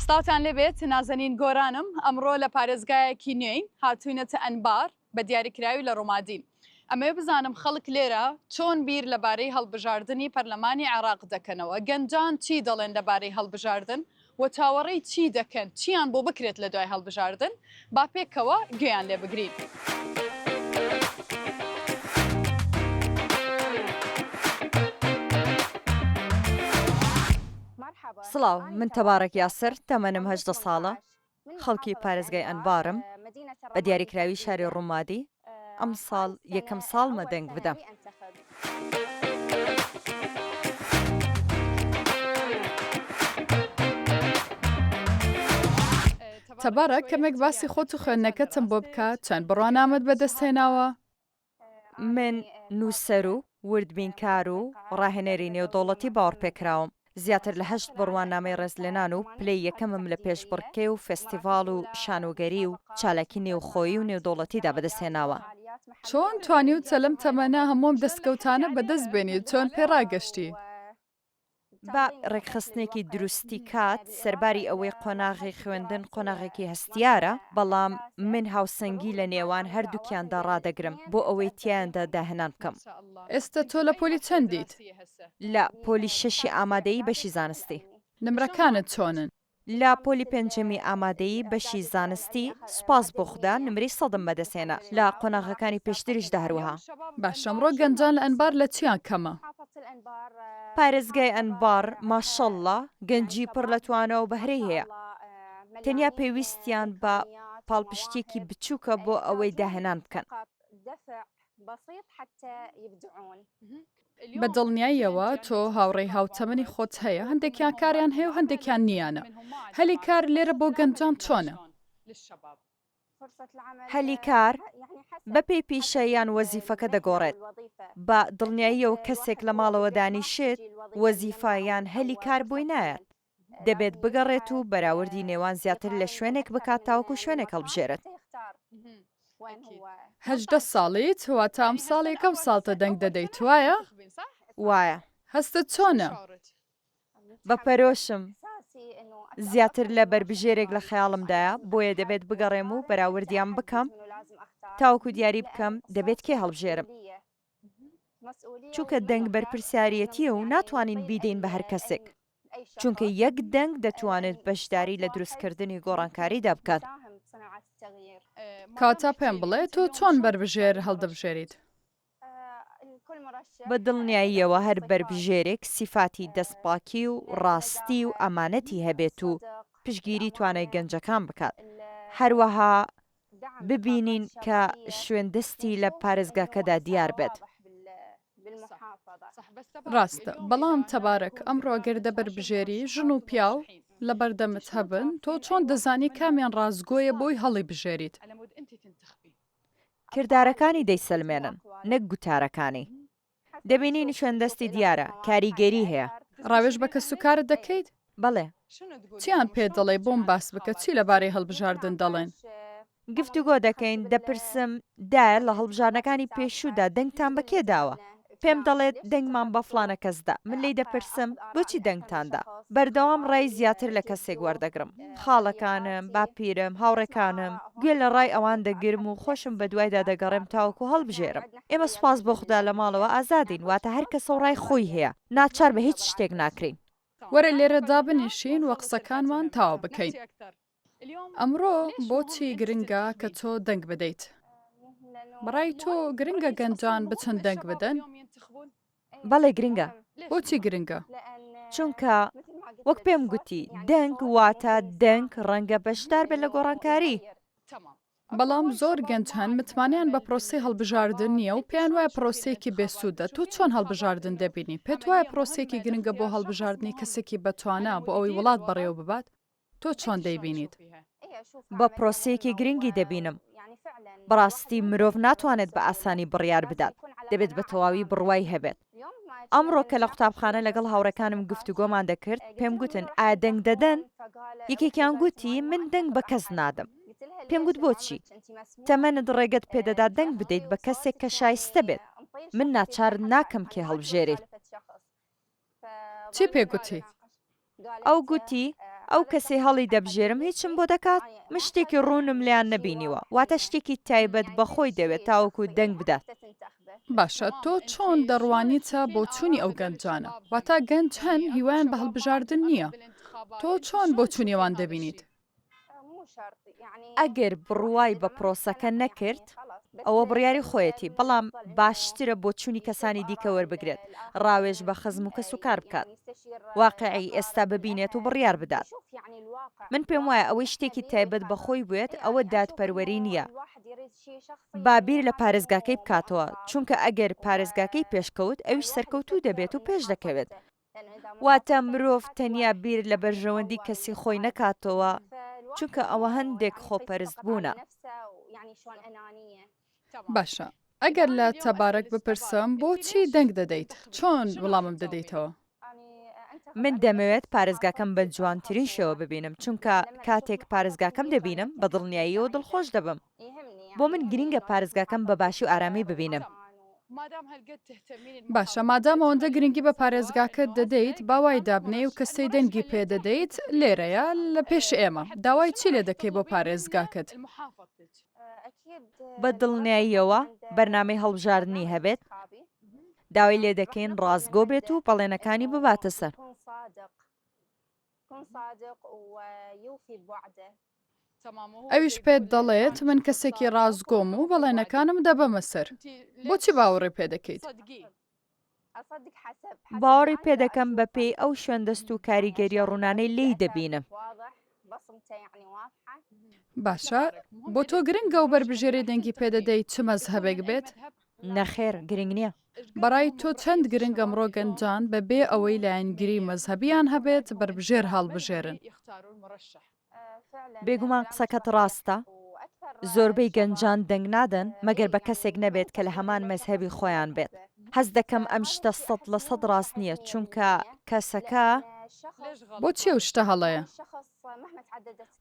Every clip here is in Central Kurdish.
سڵاوتان لەبێت نازەنین گۆرانم ئەمڕۆ لە پارێزگایەکی نوێین هاتوینەتە ئەنبار بە دیاریکراوی لە ڕۆمادین. ئەمێ بزانم خەڵک لێرە چۆن بیر لەبارەی هەڵبژاردننی پەرلەمانی عێراق دەکەنەوە، گەنجان چی دەڵێن لەبارەی هەڵبژاردن و چاوەڕێی چی دەکەن، چیان بۆ بکرێت لە دوای هەڵبژاردن، با پێکەوە گوێیان لێ بگرین. سڵاو، من تەبارەک یاسر، تەمەنم 18 ساڵە، خەڵکی پارێزگای ئەنبارم، بە دیاریکراوی شاری ڕوومادی. ئەم ساڵ یەکەم ساڵمە دەنگ بدەم. تەبارەک کەمێک باسی خۆت و خوێندنەکەتم بۆ بکات، چەند بڕوانامت بەدەستهێناوە؟ من نووسەر و وردبینکار و ڕاهێنەری نێودەوڵەتی باوەڕپێکراوم. زیاتر لە 8 بڕوانامەی ڕێزلێنان و پلەی یەکەمم لە پێشبڕکێ و فێستیڤاڵ و شانۆگەری و چالاکی نێوخۆیی و نێودەوڵەتیدا بەدەستهێناوە. چۆن توانی و چەلم تەمەنە هەموم دەستکەوتانە بەدەست بێنیت، چۆن پێڕاگەشتی؟ با ڕێکخستنێکی دروستی کات سەرباری ئەوەی قۆناغی خوێندن قۆناغێکی هەستیارە، بەڵام من هاوسەنگی لە نێوان هەردووکیاندا ڕادەگرم بۆ ئەوەی تیاندا داهێنان بکەم. ئێستا تۆ لە پۆلی چەندیت؟ لە پۆلی 6 ئامادەیی بەشی زانستی. نمرەکانت چۆنن؟ لە پۆلی 5 ئامادەیی بەشی زانستی سوپاس بۆ خوددا نمرەی 100م بەدەستێنا، لە قۆناغەکانی پێشتریشدا هەروەها. باش، ئەمڕۆ گەنجان لە ئەنبار لە چیان کەمە؟ پارێزگای ئەنبار ماشەڵڵا گەنجی پڕ لە توانە و بەهرەی هەیە. تەنیا پێویستیان بە پاڵپشتێکی بچووکە بۆ ئەوەی داهێنان بکەن. بە دڵنیاییەوە تۆ هاوڕێی هاوتەمەنی خۆت هەیە، هەندێکیان کاریان هەیە و هەندێکیان نیانە. هەلی کار لێرە بۆ گەنجان چۆنە؟ هەلی کار بە پێی پیشە یان وەزیفەکە دەگۆڕێت. بە دڵنیاییەوە کەسێک لە ماڵەوە دانیشێت وەزیفایان هەلی کار بۆی نایەت. دەبێت بگەڕێت و بەراوردی نێوان زیاتر لە شوێنێک بکات تاوەکو شوێنێک هەڵبژێرێت. 18 ساڵیت، واتە ئەم ساڵ یەکەم ساڵتە دەنگ دەدەیت، وایە؟ وایە. هەستت چۆنە؟ بە پەرۆشم. زیاتر لە بربژێرێک لە خەیاڵمدایە، بۆیە دەبێت بگەڕێم و بەراوردیان بکەم تاوەکو دیاری بکەم دەبێت کێ هەڵبژێرم. چونکە دەنگ بەرپرسیارەتیە و ناتوانین بیدەین بە هەر کەسێک، چونکە یەک دەنگ دەتوانێت بەشداری لە دروستکردنی گۆڕانکاریدا بکات. کاتا پێم بڵێ تۆ چۆن بربژێر هەڵدەبژێریت؟ بە دڵنیاییەوە هەر بربژێرێک سیفاتی دەستپاکی و ڕاستی و ئەمانەتی هەبێت و پشگیری توانای گەنجەکان بکات. هەروەها ببینین کە شوێندەستی لە پارێزگاکەدا دیار بێت. ڕاستە، بەڵام تەبارەک ئەمڕۆ گەردە بربژێری ژن و پیاو لە بەردەمت هەبن، تۆ چۆن دەزانی کامیان ڕازگۆیە بۆی هەڵی بژێریت؟ کردارەکانی دەیسەلمێنن، نەک گوتارەکانی. دەبینین شوێندەستی دیارە، کاریگەری هەیە. ڕاوێژ بە کەسوکارت دەکەیت؟ بەڵێ. چیان پێ دەڵێ بۆم باس بکە، چی لەبارەی هەڵبژاردن دەڵێن؟ گفتوگۆ دەکەین، دەپرسم دایە لە هەڵبژارنەکانی پێشوودا دەنگتان بە کێ داوە؟ پێم دەڵێت دەنگمان بە فلانە کەسدا. من لی دەپرسم بۆچی دەنگتاندا؟ بەردەوام ڕای زیاتر لە کەسێک وەردەگرم. خاڵەکانم، باپیرم، هاوڕێکانم گوێ لە ڕای ئەوان دەگرم و خۆشم بە دوایدا دەگەڕێم تاوەکو هەڵبژێرم. ئێمە سوپاس بۆ خوددا لە ماڵەوە ئازادین، واتە هەر کەسە ڕای خۆی هەیە، ناچار بە هیچ شتێک ناکرین. وەرە لێرە دابنیشین وە قسەکانمان تاوا بکەین. ئەمڕۆ بۆچی گرنگە کە تۆ دەنگ بدەیت؟ بەڕای تۆ گرنگە گەنجان بچن دەنگ بدەن؟ بەڵێ گرنگە. بۆچی گرنگە؟ چونکە وەک پێم گوتی دەنگ واتە دەنگ ڕەنگە بەشدار بێت لە گۆڕانکاری. بەڵام زۆر گەنج هەن متمانیان بە پرۆسی هەڵبژاردن نییە و پێیان وایە پرۆسەیەکی بێسوودە. تۆ چۆن هەڵبژاردن دەبینی؟ پێت وایە پرۆسێکی گرنگە بۆ هەڵبژاردننی کەسێکی بەتوانە بۆ ئەوەی وڵات بەڕێوە ببات؟ تۆ چۆن دەیبینیت؟ بە پرۆسەیەکی گرنگی دەبینم. بەڕاستی مرۆڤ ناتوانێت بە ئاسانی بڕیار بدات، دەبێت بە تەواوی بڕوای هەبێت. ئەمڕۆ کە لە قوتابخانە لەگەڵ هاوڕەکانم گفتوگۆمان دەکرد، پێم گوتن ئایا دەنگ دەدەن؟ یەکێکیان گوتی من دەنگ بە کەس نادەم. پێم گوت بۆچی؟ تەمەنت ڕێگەت پێدەدا دەنگ بدەیت بە کەسێک کە شایستە بێت. من ناچار ناکەم کێ هەڵبژێریت. چی پێگوتی؟ ئەو گوتی ئەو کەسێ هەڵی دەبژێرم هیچم بۆ دەکات من شتێکی ڕوونم لیان نەبینیوە واتە شتێکی تایبەت بەخۆی دەوێت تاوەکو دەنگ بدات. باشە تۆ چۆن دەڕوانیتە بۆ چوونی ئەو گەنجانە واتە گەنج هەن هیوایان بە هەڵبژاردن نییە تۆ چۆن بۆ چوونیەوان دەبینیت؟ ئەگەر بڕوای بە پرۆسەکە نەکرد ئەوە بڕیاری خۆیەتی بەڵام باشترە بۆ چوونی کەسانی دیکە وەربگرێت ڕاوێژ بە خزم و کەس و کار بکات واقعی ئێستا ببینێت و بڕیار بدات. من پێم وایە ئەوەی شتێکی تایبەت بەخۆی بێت ئەوە دادپەروەری نییە بابیر لە پارێزگاکەی بکاتەوە چونکە ئەگەر پارێزگاکەی پێشکەوت ئەویش سەرکەوتوو دەبێت و پێش دەکەوێت واتە مرۆڤ تەنیا بیر لە بەرژەوەندی کەسی خۆی نەکاتەوە چونکە ئەوە هەندێک خۆپەرست بوونە. باشە ئەگەر لە تەبارەک بپرسم بۆچی دەنگ دەدەیت چۆن وەڵامم دەدەیتەوە؟ من دەمەوێت پارێزگاکەم بە جوانترین شێوە ببینم چونکە کاتێک پارێزگاکەم دەبینم بە دڵنیاییەوە دڵخۆش دەبم بۆ من گرینگە پارێزگاکەم بە باشی و ئارامی ببینم. باشە مادام ئەوەندە گرنگی بە پارێزگاکەت دەدەیت باوای دابنێ و کەسەی دەنگی پێدەدەیت لێرەیە لە پێش ئێمە داوای چی لێ دەکەی بۆ پارێزگاکەت؟ بە دڵنیاییەوە بەرنامەی هەڵبژاردننی هەبێت داوای لێ دەکەین ڕازگۆ بێت و بەڵێنەکانی بباتە سەر. ئەویش پێت دەڵێت من کەسێکی ڕازگۆم و بەڵێنەکانم دەبەمە سەر بۆچی باوەڕێ پێ دەکەیت؟ باوەڕی پێدەکەم بە پێی ئەو شوێندەست و کاریگەریە ڕوونانەی لی دەبینم. باشە بۆ تۆ گرنگە و بربژێری دەنگی پێدەدەیت چ مەزهەبێک بێت؟ نەخێر گرنگ نییە. بەڕای تۆ چەند گرنگە ئەمڕۆ گەنجان بەبێ ئەوەی لایەنگیری مەزهەبیان هەبێت بربژێر هەڵبژێرن. بێگومان قسەکەت ڕاستە زۆربەی گەنجان دەنگ نادەن مەگەر بە کەسێک نەبێت کە لە هەمان مەزهەبی خۆیان بێت. هەست دەکەم ئەم شتە 100% ڕاست نییە چونکە کەسەکە بۆچی ئەو شتە هەڵەیە؟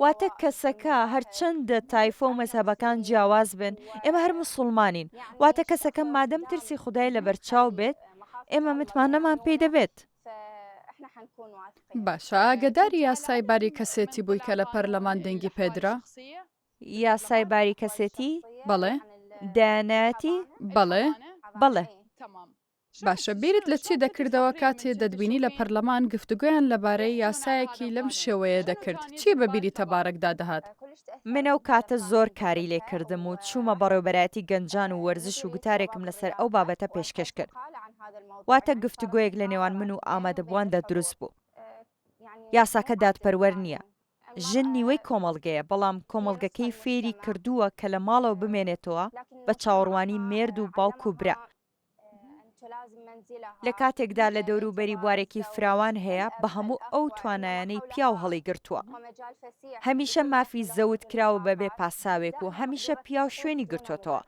واتە کەسەکە هەرچەندە تایفە و مەزهەبەکان جیاواز بن ئێمە هەر موسڵمانین واتە کەسەکە مادەم ترسی خودای لەبەرچاو بێت ئێمە متمانەمان پێی دەبێت. باشە ئاگداری یاسای باری کەسێتی بووی کە لە پەرلەمان دەنگی پێدرا؟ یاسای باری کەسێتی؟ بەڵێ. دایانەتی؟ بەڵێ. بەڵێ. باشە بیرت لە چی دەکردەوە کاتێ دەدبینی لە پەرلەمان گفتوگویان لەبارەی یاسایەکی لەم شێوەیە دەکرد چی بە بیری تەبارەکدا دەهات؟ من ئەو کاتە زۆر کاری لێ کردم و چوومە بەڕێوەبەرایەتی گەنجان و وەرزش و گوتارێکم لەسەر ئەو بابەتە پێشکەش کرد واتە گفتوگویەک لە نێوان من و ئامادەبوواندا دروست بوو. یاساکە دادپەروەر نییە ژن نیوەی کۆمەڵگەیە بەڵام کۆمەڵگەکەی فێری کردووە کە لە ماڵەوە بمێنێتەوە بە چاوەڕوانی مێرد و باوک و برا. لە کاتێکدا لە دەوروبەری بوارێکی فراوان هەیە بە هەموو ئەو توانایانەی پیاو هەڵی گرتووە هەمیشە مافی زەوت کراوە بەبێ پاساوێک و هەمیشە پیاو شوێنی گرتوتەوە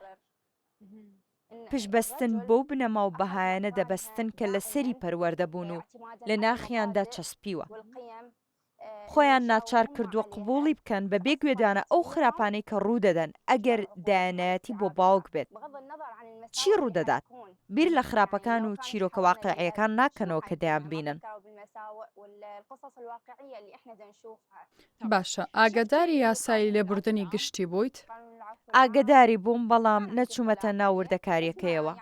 پشبەستن بۆ بنەما و بەهایەنە دەبەستن کە لە سەری پەروەردەبوون و لە ناخیاندا چەسپیوە خۆیان ناچار کردووە قبوڵی بکەن بە بێگوێدانە ئەو خراپانەی کە ڕوودەدەن ئەگەر دایانەتی بۆ باوک بێت چی ڕوودەدات بیر لە خراپەکان و چیرۆکە واقعیەکان ناکەنەوە کە دەیان بینن. باشە ئاگداری یاسای لێبوردنی گشتی بوویت؟ ئاگداری بووم بەڵام نەچوومەتە ناو وردەکاریەکەیەوە.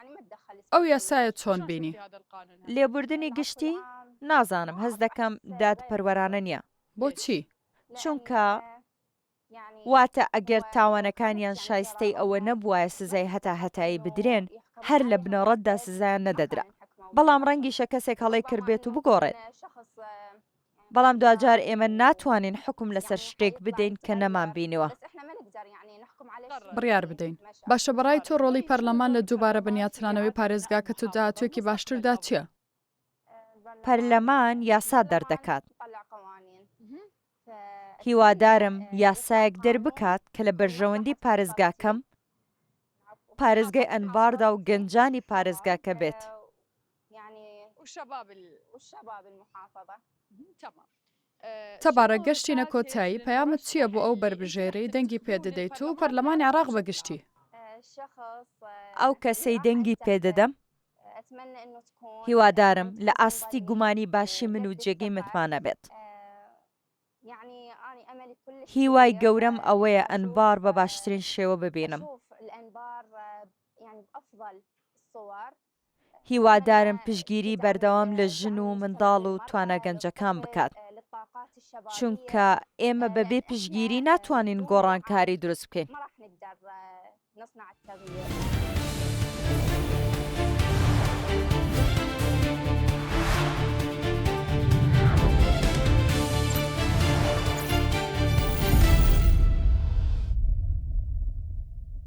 ئەو یاسایە چۆن بینی؟ لێبوردنی گشتی؟ نازانم هەست دەکەم دادپەروەرانە نییە. بۆچی؟ چونکە واتە ئەگەر تاوانەکانیان شایستەی ئەوە نەبووایە سزای هەتایی بدرێن هەر لە بنەڕەتدا سزایان نەدەدرا بەڵام ڕەنگیشە کەسێک هەڵی کردبێت و بگۆڕێت بەڵام دوجار ئێمە ناتوانین حکم لەسەر شتێک بدەین کە نەمان بینەوە. بڕیار بدەین. باشە بەڕای تۆ ڕۆڵی پەرلەمان لە دووبارە بنیاتنانەوەی پارێزگاکەت و داهاتوێکی باشتردا چییە؟ پەرلەمان یاسا دەردەکات. هیوادارم یاسایەک دەربکات کە لە بەرژەوەندی پارێزگاکەم پارێزگای ئەنباردا و گەنجانی پارێزگاکە بێت. تەبارە گەشتینە کۆتایی پەیامت چییە بۆ ئەو بربژێرەی دەنگی پێدەدەیت و پەرلەمانی عێراق بەگشتی؟ ئەو کەسەی دەنگی پێدەدەم هیوادارم لە ئاستی گومانی باشی من و جێگەی متمانە بێت. هیوای گەورەم ئەوەیە ئەنبار بە باشترین شێوە ببینم. هیوادارم پشتگیری بەردەوام لە ژن و منداڵ و توانە گەنجەکان بکات. چونکە ئێمە بەبێ پشتگیری ناتوانین گۆڕانکاری دروست بکەین.